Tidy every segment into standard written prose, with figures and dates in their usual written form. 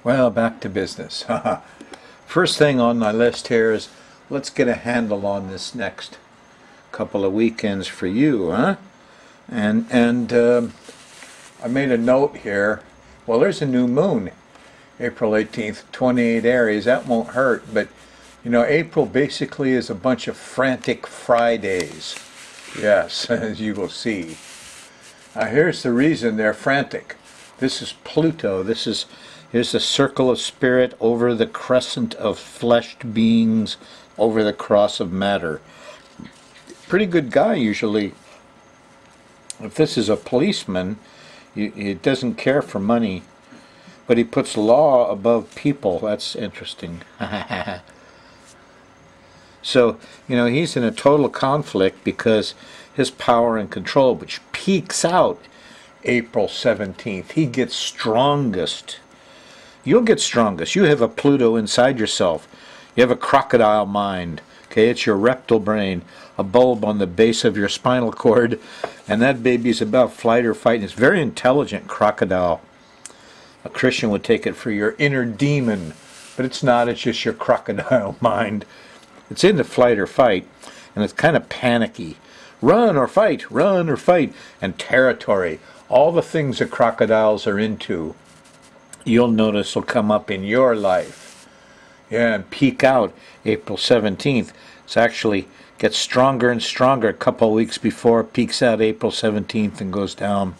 Well, back to business. First thing on my list here is let's get a handle on this next couple of weekends for you, huh? And I made a note here. Well, there's a new moon, April 18th, 28 Aries. That won't hurt, but you know, April basically is a bunch of frantic Fridays. Yes, as you will see. Here's the reason they're frantic. This is Pluto. Here's the circle of spirit over the crescent of fleshed beings over the cross of matter. Pretty good guy usually. If this is a policeman, he doesn't care for money, but he puts law above people. That's interesting. So, you know, he's in a total conflict because his power and control, which peaks out April 17th. He gets strongest. You'll get strongest. You have a Pluto inside yourself. You have a crocodile mind. Okay, it's your reptile brain, a bulb on the base of your spinal cord, and that baby's about flight or fight. And it's very intelligent crocodile. A Christian would take it for your inner demon, but it's not. It's just your crocodile mind. It's into flight or fight, and it's kind of panicky. Run or fight, and territory. All the things that crocodiles are into, you'll notice will come up in your life. Yeah, and peak out April 17th. It's actually gets stronger and stronger a couple of weeks before it peaks out April 17th and goes down.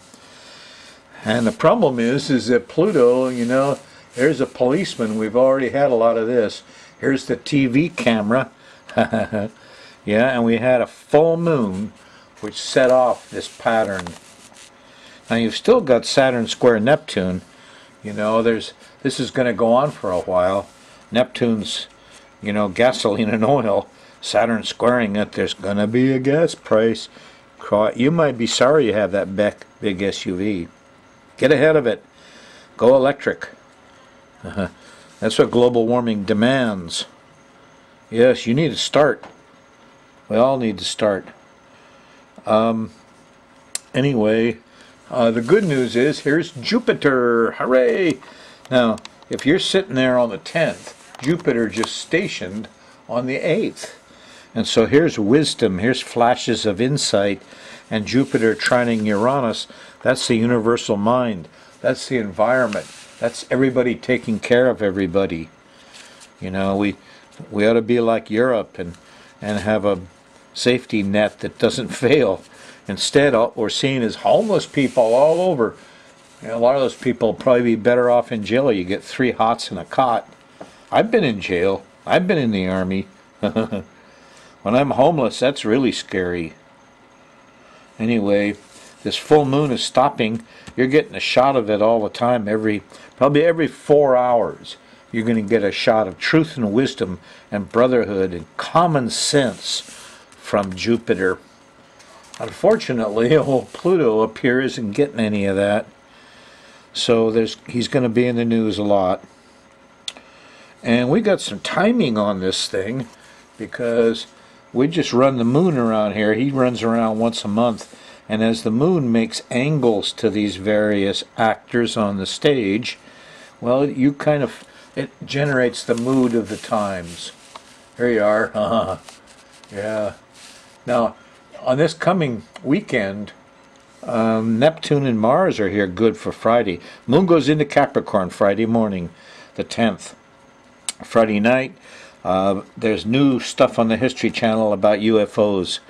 And the problem is that Pluto, you know, there's a policeman. We've already had a lot of this. Here's the TV camera. Yeah, and we had a full moon which set off this pattern. Now you've still got Saturn square Neptune. You know, this is going to go on for a while. Neptune's, you know, gasoline and oil. Saturn squaring it, there's going to be a gas price. You might be sorry you have that big SUV. Get ahead of it. Go electric. That's what global warming demands. Yes, you need to start. We all need to start. Anyway, the good news is here's Jupiter. Hooray! Now, if you're sitting there on the 10th, Jupiter just stationed on the 8th. And so here's wisdom, here's flashes of insight, and Jupiter trining Uranus. That's the universal mind. That's the environment. That's everybody taking care of everybody. You know, we ought to be like Europe and have a safety net that doesn't fail. Instead, what we're seeing is homeless people all over. You know, a lot of those people will probably be better off in jail. You get 3 hots and a cot. I've been in jail. I've been in the army. When I'm homeless, that's really scary. Anyway, this full moon is stopping. You're getting a shot of it all the time. Probably every 4 hours, you're going to get a shot of truth and wisdom and brotherhood and common sense from Jupiter. Unfortunately, old Pluto up here isn't getting any of that. So he's going to be in the news a lot. And we got some timing on this thing because we just run the moon around here. He runs around once a month. And as the moon makes angles to these various actors on the stage, well, it generates the mood of the times. Here you are. Yeah. Now, on this coming weekend, Neptune and Mars are here good for Friday. Moon goes into Capricorn Friday morning, the 10th. Friday night, there's new stuff on the History Channel about UFOs.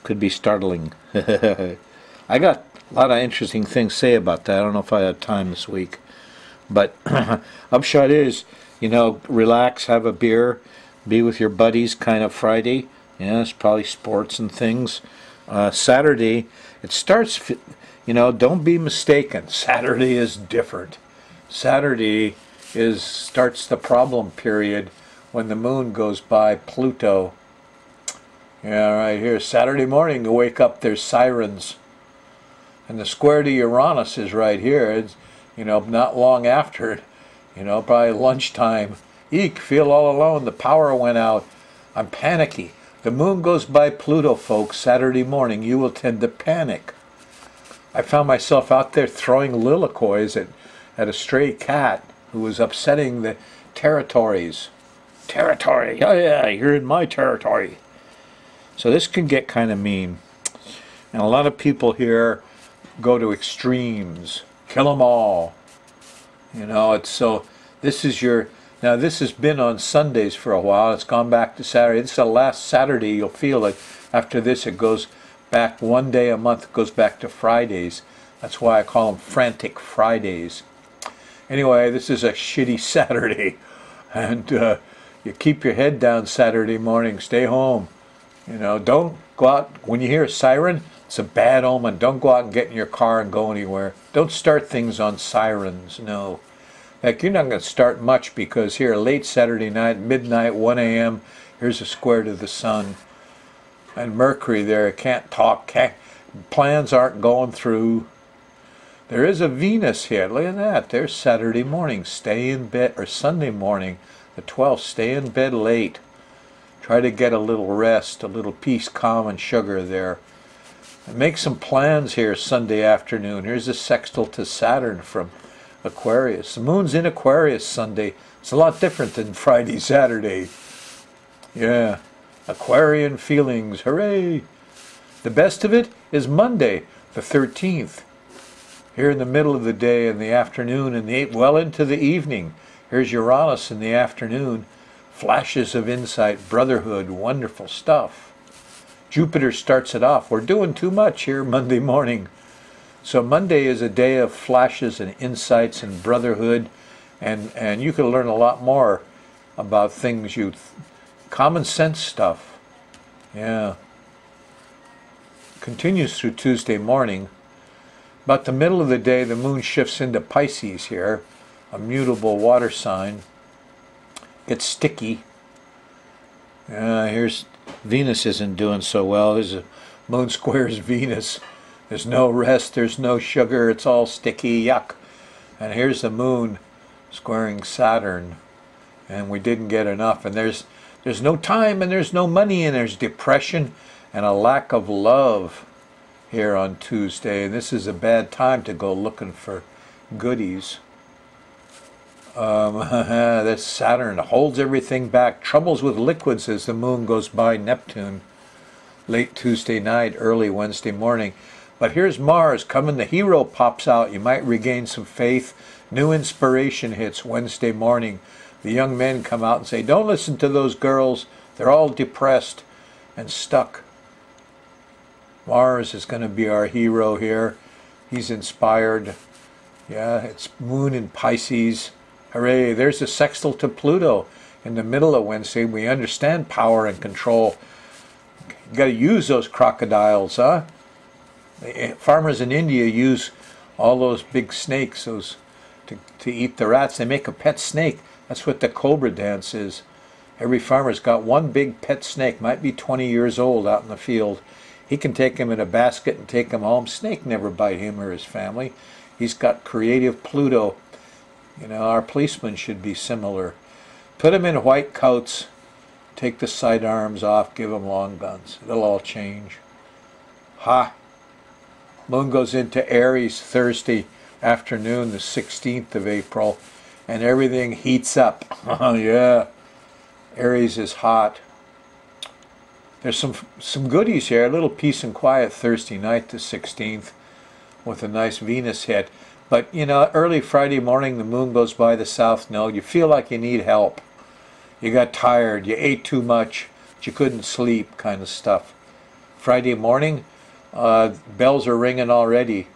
Could be startling. I got a lot of interesting things to say about that. I don't know if I have time this week. But upshot is, you know, relax, have a beer, be with your buddies kind of Friday. Yeah, it's probably sports and things. Saturday, it starts, you know, don't be mistaken. Saturday is different. Saturday starts the problem period when the moon goes by Pluto. Yeah, right here. Saturday morning, you wake up, there's sirens. And the square to Uranus is right here. It's, you know, not long after it. You know, probably lunchtime. Eek, feel all alone. The power went out. I'm panicky. The moon goes by Pluto, folks, Saturday morning. You will tend to panic. I found myself out there throwing liloquois at a stray cat. who was upsetting the territories. Territory, oh yeah, you're in my territory. So this can get kind of mean. And a lot of people here go to extremes. Kill them all. You know, it's so, this is your, now this has been on Sundays for a while. It's gone back to Saturday. This is the last Saturday. You'll feel it. After this, it goes back one day a month. It goes back to Fridays. That's why I call them Frantic Fridays. Anyway, this is a shitty Saturday. And you keep your head down Saturday morning. Stay home. You know, don't go out. When you hear a siren, it's a bad omen. Don't go out and get in your car and go anywhere. Don't start things on sirens. No. In fact, you're not going to start much because here, late Saturday night, midnight, 1 a.m., here's a square to the sun. And Mercury there, can't talk. Plans aren't going through. There is a Venus here. Look at that. There's Saturday morning. Stay in bed, or Sunday morning, the 12th. Stay in bed late. Try to get a little rest, a little peace, calm, and sugar there. And make some plans here Sunday afternoon. Here's a sextile to Saturn from Aquarius. The moon's in Aquarius Sunday. It's a lot different than Friday, Saturday. Yeah. Aquarian feelings. Hooray! The best of it is Monday, the 13th. Here in the middle of the day, in the afternoon, well into the evening. Here's Uranus in the afternoon. Flashes of insight, brotherhood, wonderful stuff. Jupiter starts it off. We're doing too much here Monday morning. So Monday is a day of flashes and insights and brotherhood, and you can learn a lot more about things common sense stuff. Yeah. Continues through Tuesday morning. About the middle of the day, the moon shifts into Pisces here, a mutable water sign. Gets sticky. Here's Venus isn't doing so well. There's a moon squares Venus. There's no rest. There's no sugar. It's all sticky. Yuck. And here's the moon squaring Saturn. And we didn't get enough. And there's no time and there's no money and there's depression and a lack of love here on Tuesday. And this is a bad time to go looking for goodies. This Saturn holds everything back. Troubles with liquids as the moon goes by Neptune. Late Tuesday night, early Wednesday morning. But here's Mars coming. The hero pops out. You might regain some faith. New inspiration hits Wednesday morning. The young men come out and say, don't listen to those girls. They're all depressed and stuck. Mars is going to be our hero here. He's inspired. Yeah, it's moon in Pisces. Hooray, there's a sextile to Pluto in the middle of Wednesday. We understand power and control. You got to use those crocodiles, huh? The farmers in India use all those big snakes to eat the rats. They make a pet snake. That's what the cobra dance is. Every farmer's got one big pet snake, might be 20 years old out in the field. He can take him in a basket and take him home. Snake never bite him or his family. He's got creative Pluto. You know, our policemen should be similar. Put them in white coats, take the sidearms off, give them long guns. It'll all change. Ha! Moon goes into Aries Thursday afternoon, the 16th of April, and everything heats up. Oh, yeah. Aries is hot. There's some goodies here. A little peace and quiet Thursday night, the 16th, with a nice Venus hit. But, you know, early Friday morning, the moon goes by the south node. You feel like you need help. You got tired. You ate too much. But you couldn't sleep, kind of stuff. Friday morning, bells are ringing already.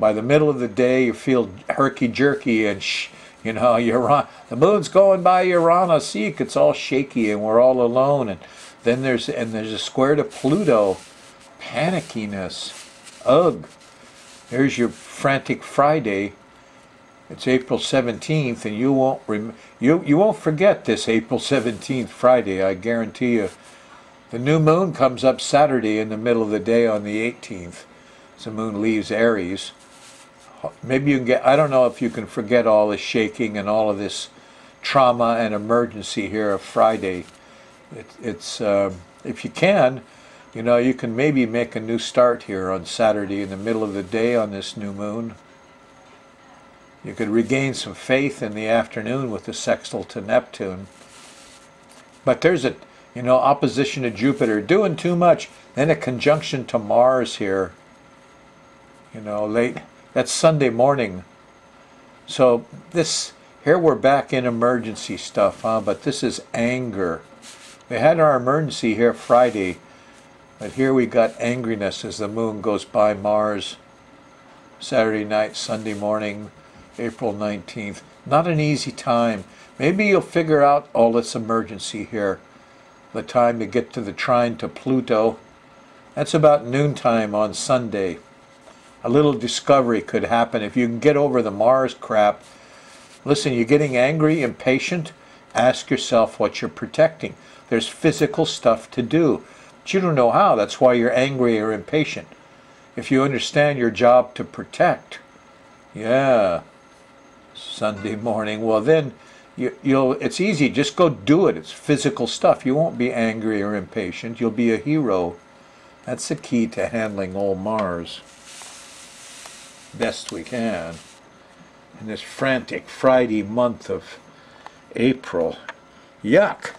By the middle of the day, you feel herky-jerky and, you know, the moon's going by Uranus. Eek, it's all shaky and we're all alone. And then there's a square to Pluto. Panickiness. Ugh. There's your Frantic Friday. It's April 17th, and you won't forget this April 17th Friday, I guarantee you. The new moon comes up Saturday in the middle of the day on the 18th. So the moon leaves Aries. Maybe you can I don't know if you can forget all this shaking and all of this trauma and emergency here of Friday. If you can, you know, you can maybe make a new start here on Saturday in the middle of the day on this new moon. You could regain some faith in the afternoon with the sextile to Neptune. But there's a, opposition to Jupiter, doing too much. Then a conjunction to Mars here, late. That's Sunday morning. So here we're back in emergency stuff, huh? But this is anger. We had our emergency here Friday, but here we got angriness as the moon goes by Mars. Saturday night, Sunday morning, April 19th. Not an easy time. Maybe you'll figure out all this emergency here. The time to get to the trine to Pluto. That's about noontime on Sunday. A little discovery could happen if you can get over the Mars crap. Listen, you're getting angry, impatient. Ask yourself what you're protecting. There's physical stuff to do, but you don't know how. That's why you're angry or impatient. If you understand your job to protect, yeah, Sunday morning, well then it's easy. Just go do it. It's physical stuff. You won't be angry or impatient. You'll be a hero. That's the key to handling old Mars best we can in this frantic Friday month of April. Yuck.